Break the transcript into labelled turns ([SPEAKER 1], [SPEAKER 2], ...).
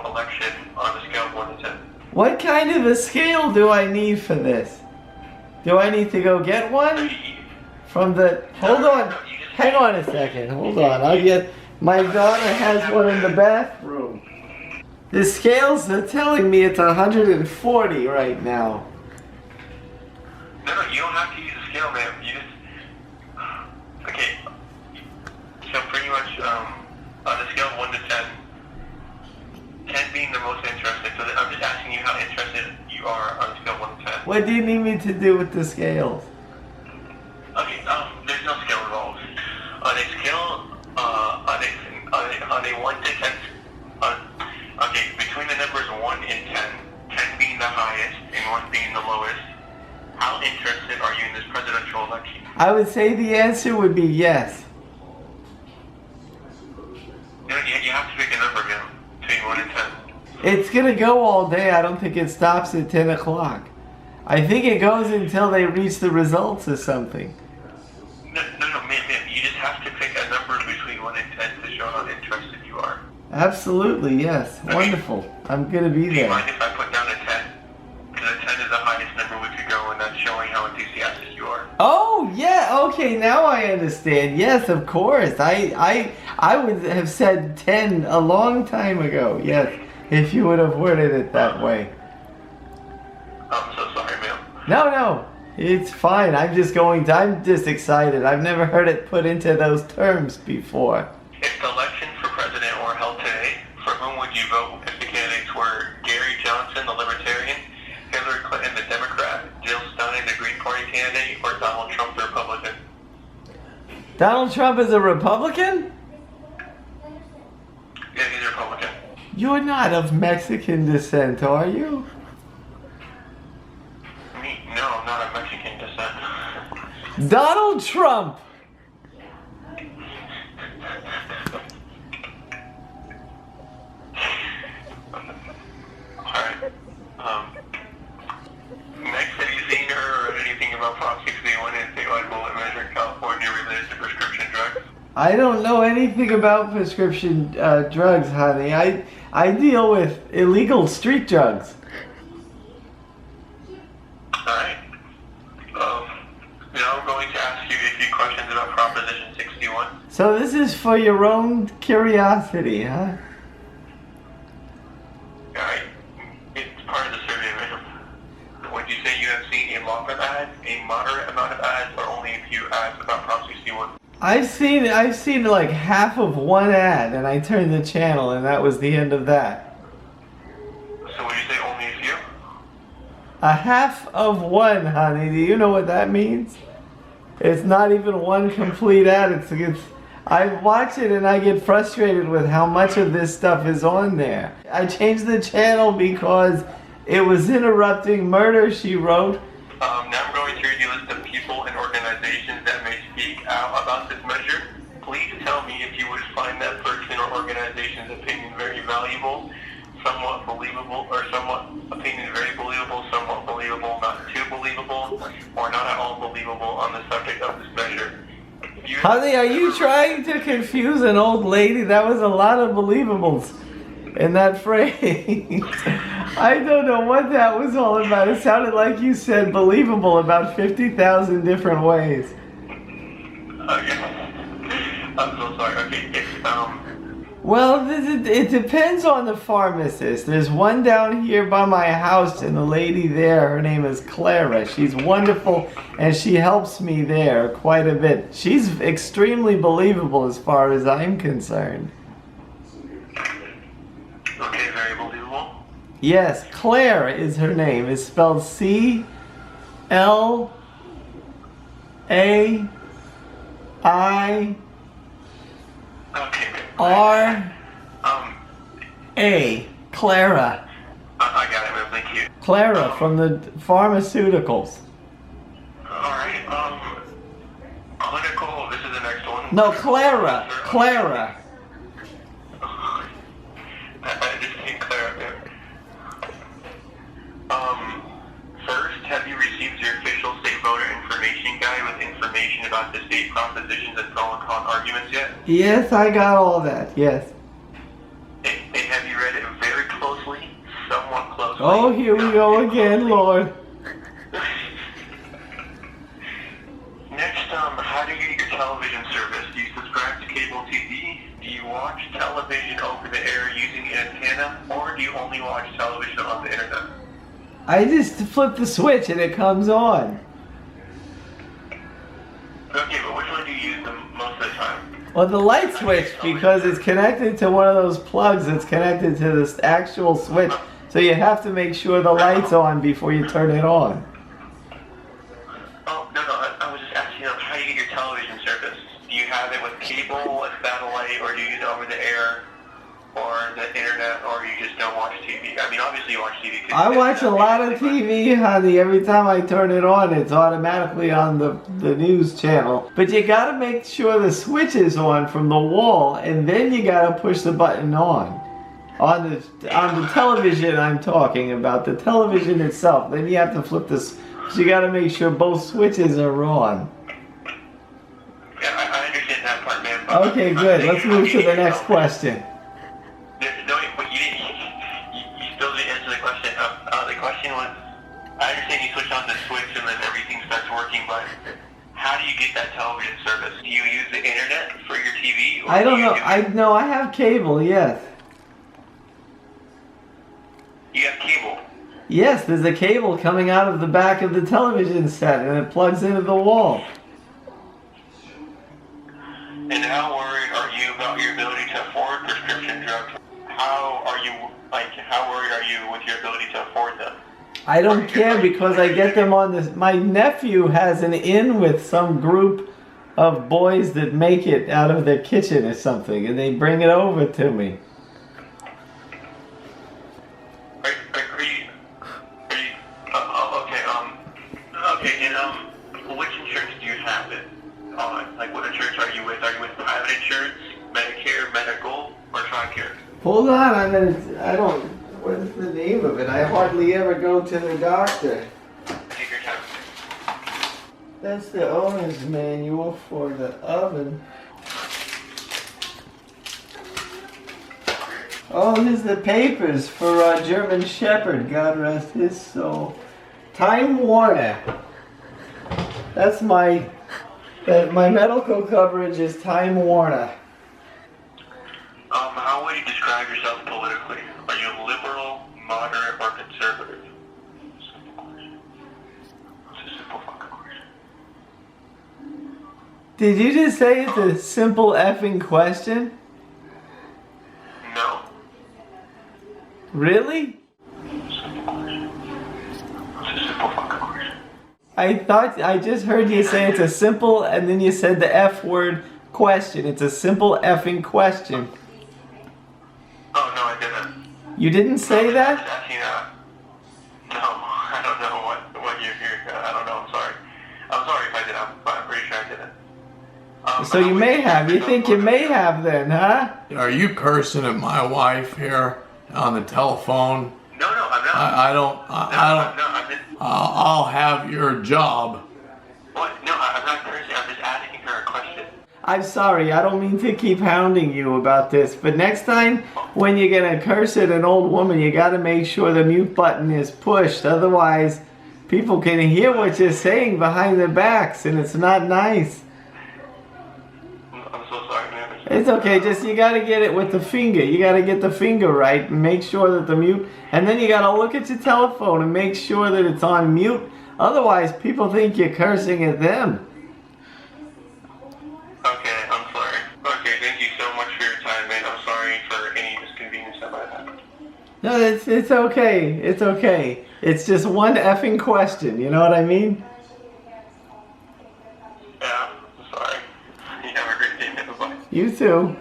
[SPEAKER 1] presidential election on a scale of 1 to 10?
[SPEAKER 2] What kind of a scale do I need for this? Do I need to go get one? From the... Hold on. Hang on a second. Hold on. I'll get... My daughter has one in the bathroom. The scales are telling me it's 140 right now.
[SPEAKER 1] No, you don't have to use a scale, ma'am. You just... Okay. So pretty much, on a scale of 1 to 10, 10 being the most interested, so I'm just asking you how interested you are on a scale of 1 to 10.
[SPEAKER 2] What do you need me to do with the scales?
[SPEAKER 1] Okay, there's no scale involved. On a scale, on a 1 to 10, okay, between the numbers 1 and 10, 10 being the highest and 1 being the lowest, how interested are you in this presidential election?
[SPEAKER 2] I would say the answer would be yes.
[SPEAKER 1] No, you have to pick a number, ma'am, between 1 and 10.
[SPEAKER 2] It's gonna go all day. I don't think it stops at 10 o'clock. I think it goes until they reach the results or something.
[SPEAKER 1] No, ma'am, you just have to pick a number between 1 and 10 to show how interested you are.
[SPEAKER 2] Absolutely, yes.
[SPEAKER 1] Okay.
[SPEAKER 2] Wonderful. I'm gonna be
[SPEAKER 1] Do you
[SPEAKER 2] there.
[SPEAKER 1] mind if I put down a 10? Because a 10 is the highest number we could go, and that's showing how enthusiastic you are.
[SPEAKER 2] Oh, yeah, okay, now I understand. Yes, of course. I would have said 10 a long time ago, yes, if you would have worded it that way.
[SPEAKER 1] I'm so sorry, ma'am.
[SPEAKER 2] No, it's fine. I'm just excited. I've never heard it put into those terms before.
[SPEAKER 1] If the election for president were held today, for whom would you vote if the candidates were Gary Johnson, the Libertarian, Hillary Clinton, the Democrat, Jill Stein, the Green Party candidate, or Donald Trump, the Republican?
[SPEAKER 2] Donald Trump is a Republican?
[SPEAKER 1] Yeah, he's a Republican.
[SPEAKER 2] You're not of Mexican descent, are you?
[SPEAKER 1] Me? No, I'm not of Mexican descent.
[SPEAKER 2] Donald Trump!
[SPEAKER 1] Alright. Next, have you seen or heard anything about Prop 61 and statewide bullet measure in California related to prescription drugs?
[SPEAKER 2] I don't know anything about prescription drugs, honey. I deal with illegal street drugs.
[SPEAKER 1] Alright. Now I'm going to ask you a few questions about Proposition 61.
[SPEAKER 2] So this is for your own curiosity, huh?
[SPEAKER 1] Alright. It's part of the survey, ma'am. Would you say you have seen a lot of ads, a moderate amount of ads, or only a few ads about Prop 61?
[SPEAKER 2] I've seen like half of one ad, and I turned the channel, and that was the end of that.
[SPEAKER 1] So would you say only a few?
[SPEAKER 2] A half of one, honey. Do you know what that means? It's not even one complete ad. I watch it and I get frustrated with how much of this stuff is on there. I changed the channel because it was interrupting Murder, She Wrote.
[SPEAKER 1] Now I'm going to read you a list of people and organizations that may speak out about this measure. Please tell me if you would find that person or organization's opinion very valuable, somewhat believable, or somewhat opinion very believable, somewhat believable, not too believable, or not at all believable on the subject of this measure.
[SPEAKER 2] Honey, are you trying to confuse an old lady? That was a lot of believables in that phrase. I don't know what that was all about. It sounded like you said believable about 50,000 different ways.
[SPEAKER 1] Okay. I'm so sorry. Okay,
[SPEAKER 2] Well, it depends on the pharmacist. There's one down here by my house, and the lady there, her name is Clara. She's wonderful, and she helps me there quite a bit. She's extremely believable as far as I'm concerned.
[SPEAKER 1] Okay, very believable.
[SPEAKER 2] Yes, Claire is her name. It's spelled C-L-A-I...
[SPEAKER 1] Okay.
[SPEAKER 2] R-A. Clara.
[SPEAKER 1] I got it, man. Thank you.
[SPEAKER 2] Clara from the pharmaceuticals.
[SPEAKER 1] Alright, clinical, this is the next one.
[SPEAKER 2] No, Clara. Clara.
[SPEAKER 1] I just need Clara there. First, have you received your official state voter information guide with information about the state propositions and pro and con arguments yet?
[SPEAKER 2] Yes, I got all that, yes.
[SPEAKER 1] And have you read it very
[SPEAKER 2] Oh, here we go again, Lord.
[SPEAKER 1] Next, how do you get your television service? Do you subscribe to cable TV? Do you watch television over the air using an antenna? Or do you only watch television on the internet?
[SPEAKER 2] I just flip the switch and it comes on.
[SPEAKER 1] Okay, but which one do you use most of the time?
[SPEAKER 2] Well, the light switch, because it's connected to one of those plugs that's connected to this actual switch. So you have to make sure the light's on before you turn it on.
[SPEAKER 1] Oh, no, I was just asking how you get your television service. Do you have it with cable, with satellite, or do you use it over the air, or the internet, or you just don't watch TV? I mean, obviously you watch TV.
[SPEAKER 2] I watch a lot of TV, honey. Every time I turn it on, it's automatically on the news channel. But you gotta make sure the switch is on from the wall, and then you gotta push the button on. On the television I'm talking about, the television itself. Then you have to flip this. So you gotta make sure both switches are on.
[SPEAKER 1] Yeah, I understand that part, man.
[SPEAKER 2] Okay, good. Let's move to the next question.
[SPEAKER 1] No, but you still didn't answer the question. The question was, I understand you switch on the switch and then everything starts working, but how do you get that television service? Do you use the internet for your TV? Or
[SPEAKER 2] I don't know. I have cable, yes.
[SPEAKER 1] You have cable?
[SPEAKER 2] Yes, there's a cable coming out of the back of the television set and it plugs into the wall.
[SPEAKER 1] And how worried are you about your ability to afford prescription drugs? How worried are you with your ability to afford them?
[SPEAKER 2] I don't care because I get them on this. My nephew has an in with some group of boys that make it out of their kitchen or something, and they bring it over to me.
[SPEAKER 1] Okay, and which insurance do you have it on? Like, what insurance are you with? Are you with private insurance, Medicare, medical, or TRICARE?
[SPEAKER 2] Hold on, I don't, what is the name of it? I hardly ever go to the doctor.
[SPEAKER 1] Take your time.
[SPEAKER 2] That's the owner's manual for the oven. Oh, here's the papers for German Shepherd, God rest his soul. Time Warner. That's my medical coverage is Time Warner.
[SPEAKER 1] How would you describe yourself politically? Are you liberal, moderate, or conservative? Simple question. It's a simple fucking question.
[SPEAKER 2] Did you just say it's a simple effing question?
[SPEAKER 1] No.
[SPEAKER 2] Really?
[SPEAKER 1] Simple question. It's a simple fucking question.
[SPEAKER 2] I just heard you say it's a simple, and then you said the F word question. It's a simple effing question.
[SPEAKER 1] Oh, no, I didn't.
[SPEAKER 2] You didn't say that?
[SPEAKER 1] Asking, no, I don't know what you're hearing. I don't know, I'm sorry. I'm sorry if I did, I'm pretty sure I didn't.
[SPEAKER 2] So you may have. You think you may have then, huh?
[SPEAKER 3] Are you cursing at my wife here on the telephone?
[SPEAKER 1] No, I'm not.
[SPEAKER 3] I don't. I'll have your job.
[SPEAKER 1] What? No, I'm not cursing. I'm just asking her a question.
[SPEAKER 2] I'm sorry, I don't mean to keep hounding you about this, but next time when you're gonna curse at an old woman, you gotta make sure the mute button is pushed. Otherwise, people can hear what you're saying behind their backs, and it's not nice.
[SPEAKER 1] I'm so sorry, man.
[SPEAKER 2] It's okay, just you gotta get it with the finger. You gotta get the finger right and make sure that the mute, and then you gotta look at your telephone and make sure that it's on mute. Otherwise, people think you're cursing at them.
[SPEAKER 1] Okay, I'm sorry. Okay, thank you so much for your time, man. I'm sorry for any inconvenience that might happen.
[SPEAKER 2] No, it's okay. It's okay. It's just one effing question. You know what I mean?
[SPEAKER 1] Yeah, I'm sorry. You have a great day, man. Bye-bye.
[SPEAKER 2] You too.